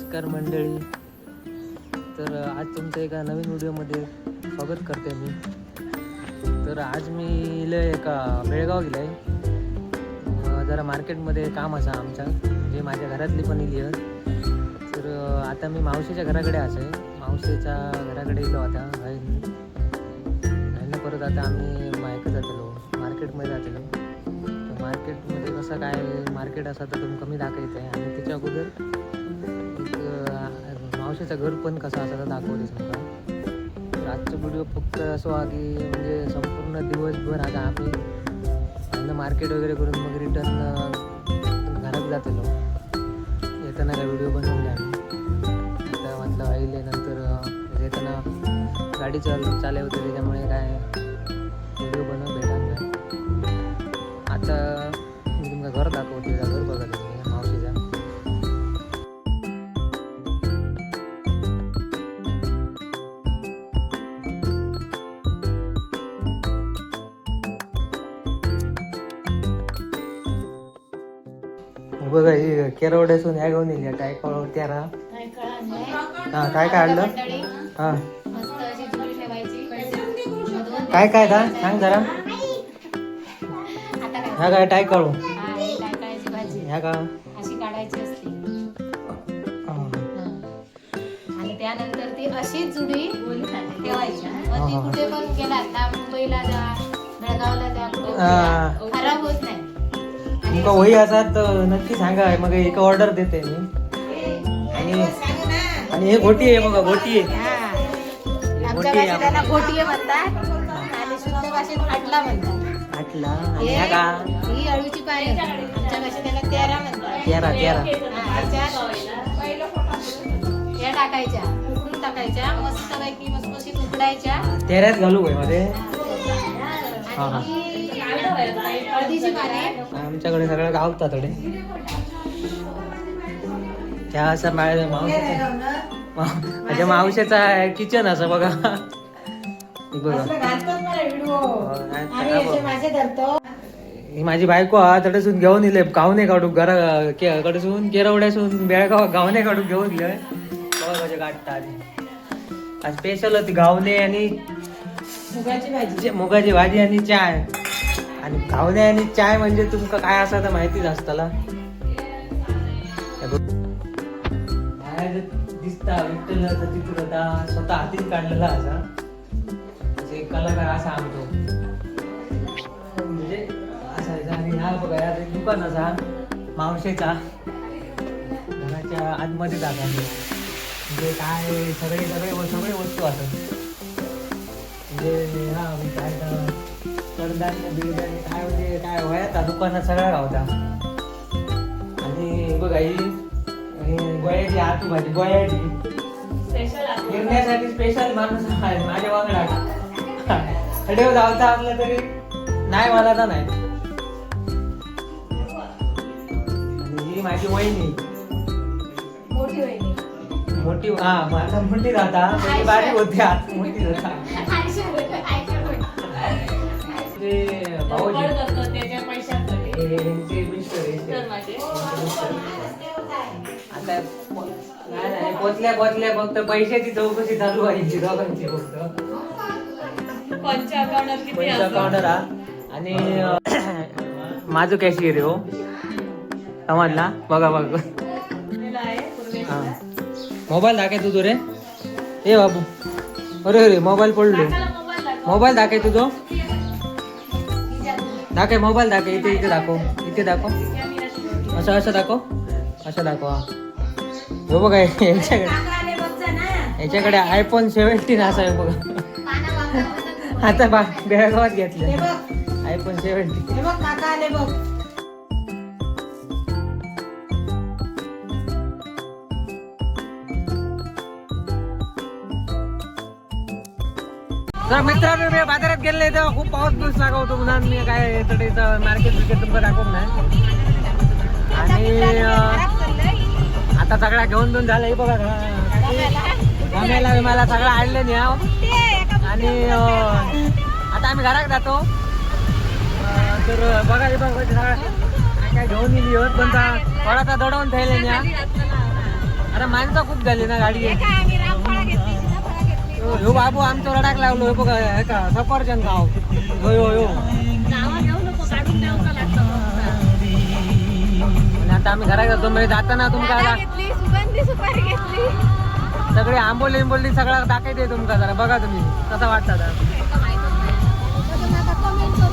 नमस्कार मंडळी. तर आज तुमचं एका नवीन व्हिडिओमध्ये स्वागत करते मी. तर आज मी एका बेळगाव गेलं आहे. जरा मार्केटमध्ये काम असा आमचा, जे माझ्या घरातली पण इली आहेत. तर आता मी मावशीच्या घराकडे आहे. मावशीच्या घराकडे गेलो आता आणि परत आता आम्ही मायकडे जातलो, मार्केटमध्ये जातलो. तर मार्केटमध्ये कसं काय मार्केट असं तर तुम्ही कमी दाखवत आहे. आणि त्याच्या अगोदर मावशीचं घर पण कसं असं दाखवतेच नका. तर आजचा व्हिडिओ फक्त असं की म्हणजे संपूर्ण दिवसभर आता आम्ही मार्केट वगैरे करून मग रिटर्न घरात जातलो. येताना काय व्हिडिओ बनवून घ्या. आता म्हटलं आईले नंतर येताना गाडी चालव होती, त्याच्यामुळे काय व्हिडिओ बनवून भेटा नाही. आता मी तुमचं घर दाखवते, घर बघत आहे मावशीचा. बघा ही केरवड्यासून ह्या घेऊन येईल काय कळ त्याला. हा काय काय आणलं? हा काय काय का सांग जरा. ह्या काय टाय काढू ह्या का अशी काढायची असते आणि त्यानंतर ती अशीच जुडी ठेवायची. मग ती कुठे पण गेला, मुंबईला जा, बेळगावला जा, खराब होत नाही. तुमका वही असतात नक्की सांगा, मग एक ऑर्डर देते मी. आणि हे घोटी आहे बघा, घोटी आहे. आमच्या भाषेत त्याला घोटी म्हणतात आणि शुद्ध भाषेत हाटला म्हणतात. हाटला आणि ह्या का ही अळूची पाने, आमच्या भाषेत त्याला तेरा म्हणतात. तेरा या टाकायच्या, उकडून टाकायच्या, मस्त पैकी मस्त उकडायच्या. तेऱ्यात घालू काय मध्ये. हळदीची पाने आमच्याकडे सगळं गावतात थोडे. त्या असं माझ्या मावशीचा किचन असं बघा. ही माझी बायको हा तडेसून घेऊन येले गावने काढू घराकडसून केरवड्यासून बेळगाव गावने काढू घेऊन गेलोय. कसे काढतात आज स्पेशल होती गावने आणि मुगाची भाजी आणि चाय. आणि गावने आणि चाय म्हणजे तुमका काय असं तर माहितीच असताला. दिसता विठ्ठलाचा चित्र स्वतः हातीत काढलेला असा कलाकार असा आमतो म्हणजे असायचा. आणि हा बघा यात एक दुकान असा मावशेचा, घराच्या आतमध्ये जागा म्हणजे काय सगळे वस्तू असत. म्हणजे हा काय कडधान्य बिळधान्य काय म्हणजे काय वयाचा दुकानात सगळा गावता. आणि बघा ही गोळ्याची आतू भाजी, गोळ्याची फिरण्यासाठी स्पेशल माणूस आहे माझ्या वांगडा. खडेव जावता असलं तरी नाही मला तर नाही. आणि ही माझी वहिनी, मोठी हा माझा मोठी जाता बारीक होती, आत मोठी जाता. भाऊजी आता नाही पोचल्या फक्त पैशाची चौकशी चालू आहे दोघांची फक्त. पंचाकाउंटर हा आणि माझं कॅशियर आहे हो, समजला. बघा हा मोबाईल दाखय तुझो रे. ए बाबू अरे मोबाईल पडलो. मोबाईल दाखय तुझो, दाखय मोबाईल दाखय. इथे दाखव, इथे दाखव. असं दाखव, असं दाखव. हो बघा याच्याकडे iPhone 17 असा आहे बघा. आता बेळगावात घेतले iPhone 17. तर मित्रांनो मी बाजारात गेले तेव्हा खूप पाऊस लागवतो पुन्हा. मी काय मार्केट तुमचं दाखवत नाही. आणि आता सगळा घेऊन झालं हे बघा. गम्याला विमाला सगळं आणलं न्या. आणि आता आम्ही घरात जातो. तर बघा हे बघा सगळं काय घेऊन येईल पण थोडासा दडवून ठेवले न्या. आता माणसं खूप झाली ना गाडी हो बाबू आमचं रडाक लावलो हे बघा हे का सफरचंद गाव हो हो हो आणि आता आम्ही घरात जातो म्हणजे जाताना तुमका सगळे आंबोली सगळं दाखवते तुमका जरा बघा तुम्ही कसा वाटतं आता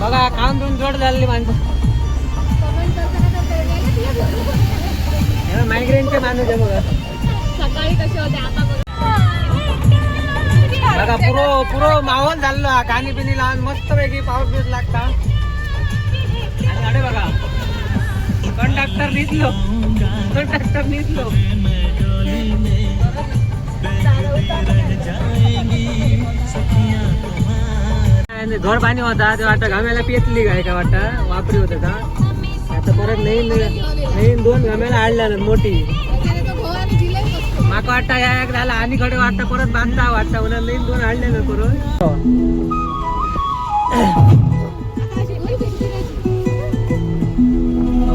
बघा खाऊन दोन जोड झालेली माणसं मायग्रेनचे माणूस आहे बघा सकाळी कसे होते आता बघा पुरो माहोल झालो गाणी बिनी लावून मस्त वेगळी पाऊस बिऊस लागता आणि अरे बघा कंडक्टर निघलो घर पाणी होता तेव्हा आता घाम्याला पेटली काय का वाटतं वापरी होत का आता परत नवीन 2 घाम्याला आणल्या मोठी माका वाटतं या एक झाला आणि कडे वाटतं परत बांधता वाटतं म्हणून नवीन 2 आणले ना परत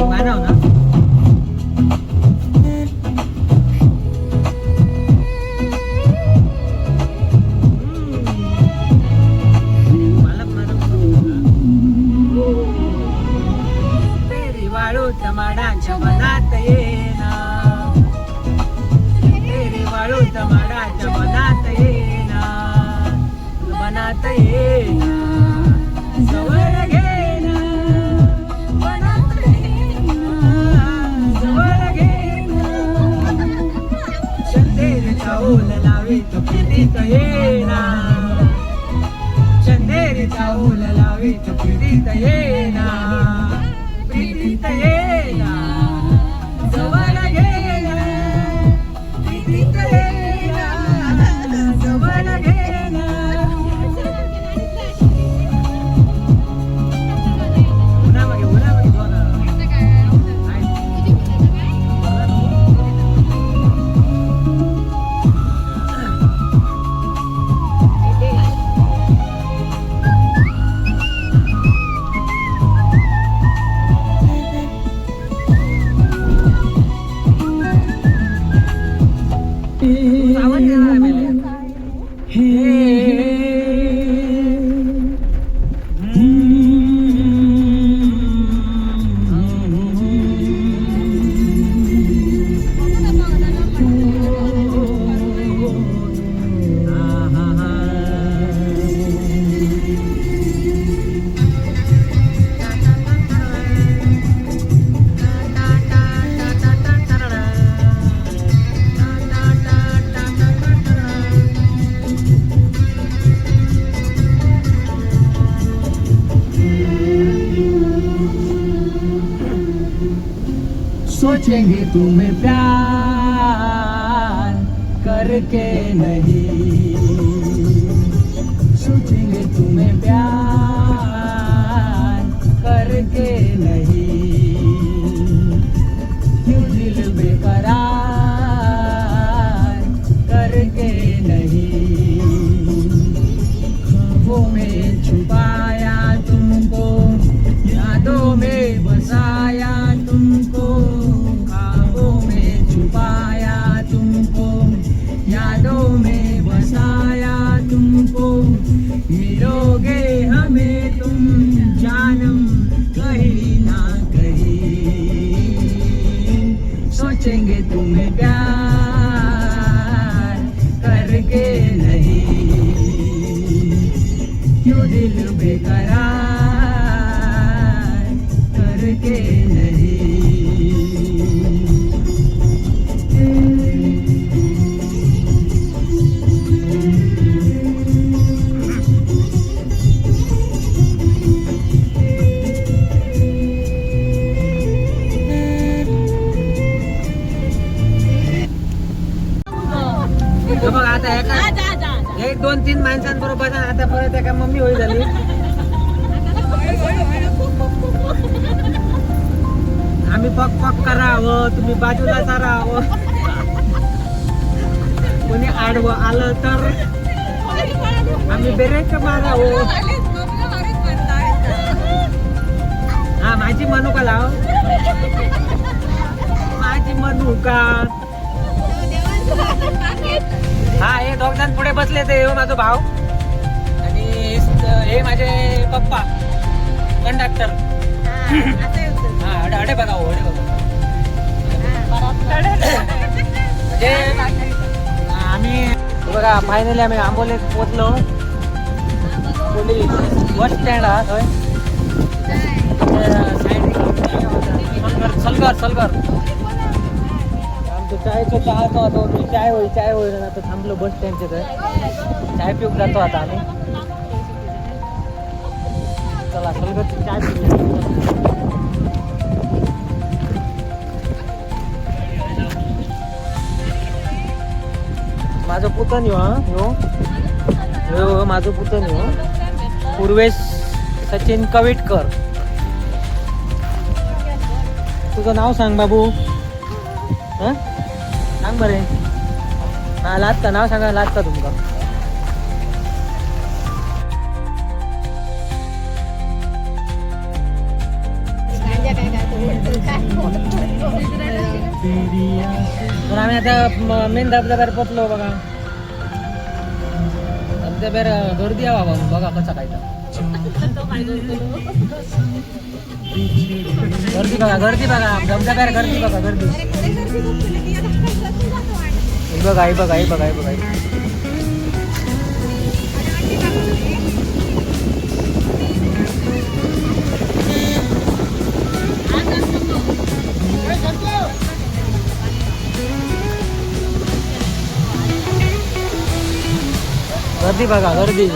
मानव ना माडाच्या मनात येना तेरी वाळू माडाच्या मनात येना मनात येना जवळ घेना मनात येना जवळ घेना चंदेरी चाऊल लावीत प्रीतीत येना चंदेरी चाऊल लावीत प्रीतीत येना प्रीतीत येना जवळ घेना प्रीतीत येना जवळ घेना उन्हामध्ये जोरा सोचेंगे तुम्हें प्यार करके नहीं सोचेंगे तुम्हें प्यार करके नहीं क्यों दिल बेकरार करके नहीं ख्वाबों में छुपाया तुमको यादों में बसाया तुमको छुपाया तुमको यादों में बसाया तुमको मिलोगे हमें तुम जानम कहीं ना कहीं सोचेंगे तुम्हें प्यार करके नहीं क्यों दिल बेकरार करके नहीं बघ आता एका 1-2-3 माणसांबरोबर आता परत एका मम्मी होई झाली आम्ही पक पक करावं तुम्ही बाजूला सारावं कोणी आडवं आलं तर आम्ही ब्रेक मारावं हा माझी मनुका लाव माझी मनुका हा हे दोघ जण पुढे बसले ते माझा भाऊ आणि हे माझे पप्पा कंडक्टर. हा अडे बघा अडे बघा म्हणजे आम्ही बघा फायनली आम्ही आंबोलीत पोचलो. बस स्टँड हा सलगर सलगर आमचं चायचं चहाचं होतो मी चाय होईल आता थांबलो बस स्टँडच्या तर चाय पिऊन जातो आता आम्ही. चला सलगरची चाय पिऊ. माझं पुतण हो माझं पुतण पूर्वेश सचिन कविटकर. तुझं नाव सांग बाबू. हां सांग बरे. हां लागता नाव सांगा लागता तुमका. तर आम्ही आता मेन धबधब्यावर पोचलो बघा. धबधब्यावर गर्दी आहे बाबा बघा कसा काय गर्दी बघा धबधब्यावर गर्दी बघा गर्दी बघा आई बघा आई बघा आई बघा. गर्दी बघा गर्दी.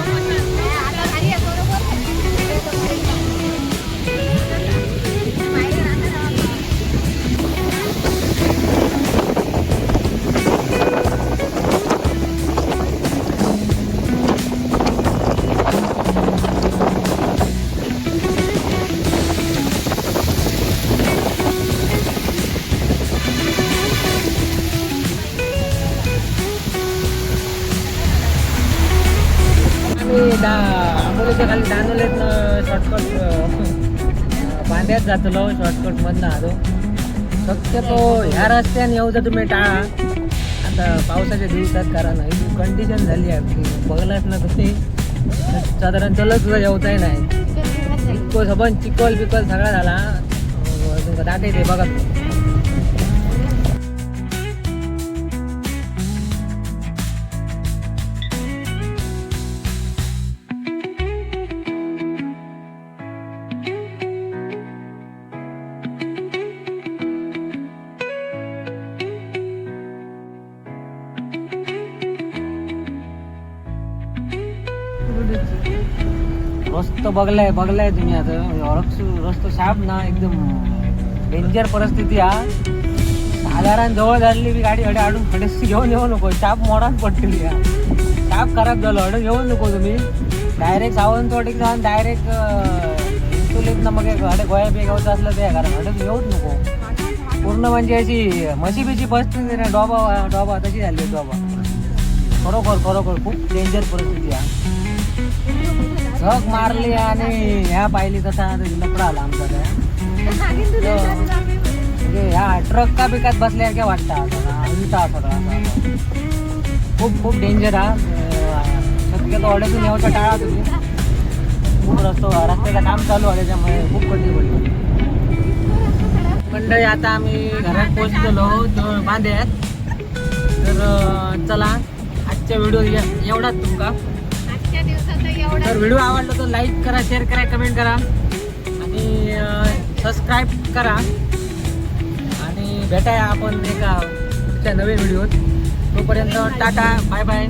आंबोलीच्या खाली दानोलेत शॉर्टकट बांध्यात जातलो शॉर्टकट मधनं आलो. शक्यतो ह्या रस्त्याने येऊ जर तुम्ही टाळा आता पावसाच्या दिवसात कारण ही कंडिशन झाली आहे बघलाच ना तुम्ही साधारण चलत सुद्धा जेवताही नाही इतकं सबन चिकल बिकल सगळा झाला दाखवते बघा. रस्तो बघलाय तुम्ही आता रस्तो शाप ना एकदम डेंजर परिस्थिती हा. साधारण जवळ झालेली बी गाडी हडे आडून खडेशी घेऊन येऊ नको. शाप मोडाच पडलेली हा. शाप खराब झालं हडे घेऊ नको तुम्ही. डायरेक्ट सावंतवाडीत जाऊन डायरेक्ट इंटुलीत ना मग हडे गोया बेगावचं असलं ते कारण हडे घेऊच नको. पूर्ण म्हणजे अशी म्हशी परिस्थिती ना डोबा तशी झाली डोबा. खरोखर खूप डेंजर परिस्थिती हा. झक मारली आणि ह्या पाहिली तसा लपडा आला आमचा त्या म्हणजे ह्या ट्रक का बिकात बसल्यासारख्या वाटतात उलटा सगळा खूप डेंजर हा. शक्यतो अडचून यावचा टाळा तुम्ही. खूप रस्त्याचं काम चालू आहे त्याच्यामुळे खूप कठीण पडली मंडळी. आता आम्ही घरात पोहोचलेलो तो बांध्यात. तर चला आजच्या व्हिडिओ एवढाच तुमका. तर व्हिडिओ आवडला तर लाईक करा शेअर करा कमेंट करा आणि सबस्क्राईब करा आणि भेटाया आपण एका पुढच्या नवीन व्हिडिओत. तोपर्यंत टाटा बाय बाय.